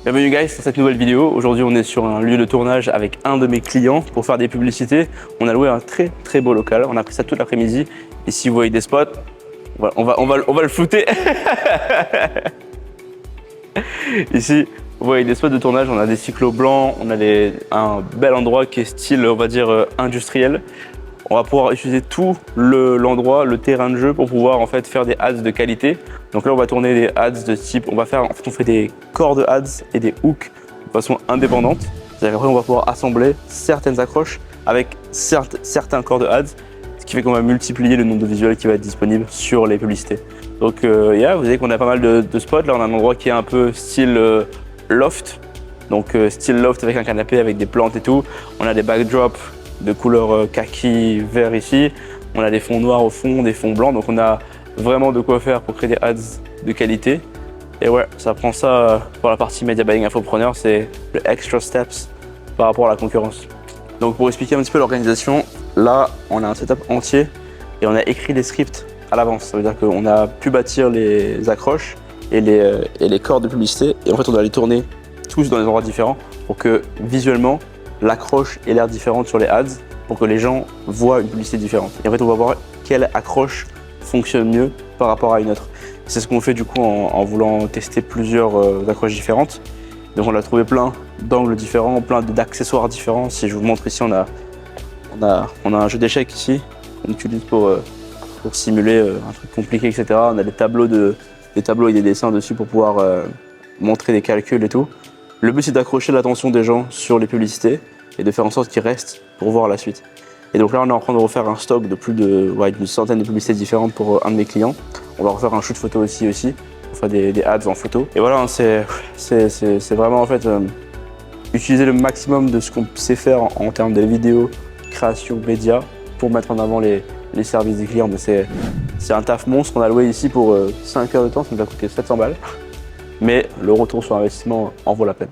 Bienvenue guys dans cette nouvelle vidéo. Aujourd'hui on est sur un lieu de tournage avec un de mes clients pour faire des publicités. On a loué un très beau local, on a pris ça toute l'après-midi. Et si vous voyez des spots, on va le flouter. Ici, vous voyez des spots de tournage, on a des cyclos blancs, on a un bel endroit qui est style, on va dire, industriel. On va pouvoir utiliser tout l'endroit, le terrain de jeu pour pouvoir en fait faire des ads de qualité. Donc là, on va tourner des ads de type, on fait des corps de ads et des hooks de façon indépendante. C'est-à-dire qu'après, on va pouvoir assembler certaines accroches avec certains corps de ads, ce qui fait qu'on va multiplier le nombre de visuels qui va être disponible sur les publicités. Donc, vous voyez qu'on a pas mal de spots. Là, on a un endroit qui est un peu style loft. Donc, style loft avec un canapé, avec des plantes et tout. On a des backdrops de couleur kaki vert ici, on a des fonds noirs au fond, des fonds blancs, donc on a vraiment de quoi faire pour créer des ads de qualité. Et ouais, ça prend ça pour la partie media buying infopreneur, c'est le extra steps par rapport à la concurrence. Donc pour expliquer un petit peu l'organisation, là on a un setup entier et on a écrit les scripts à l'avance. Ça veut dire qu'on a pu bâtir les accroches et les corps de publicité, et en fait on doit les tourner tous dans des endroits différents pour que visuellement l'accroche ait l'air différente sur les ads pour que les gens voient une publicité différente. Et en fait, on va voir quelle accroche fonctionne mieux par rapport à une autre. C'est ce qu'on fait du coup en voulant tester plusieurs accroches différentes. Donc on a trouvé plein d'angles différents, plein d'accessoires différents. Si je vous montre ici, on a un jeu d'échecs ici qu'on utilise pour simuler un truc compliqué, etc. On a des tableaux et des dessins dessus pour pouvoir montrer des calculs et tout. Le but, c'est d'accrocher l'attention des gens sur les publicités et de faire en sorte qu'ils restent pour voir la suite. Et donc là, on est en train de refaire un stock de plus d'une centaine de publicités différentes pour un de mes clients. On va refaire un shoot photo aussi, pour faire des ads en photo. Et voilà, c'est vraiment en fait utiliser le maximum de ce qu'on sait faire en termes de vidéo, création, médias pour mettre en avant les services des clients. C'est un taf monstre. On a loué ici pour 5 heures de temps, ça nous a coûté 700 balles. Mais le retour sur investissement en vaut la peine.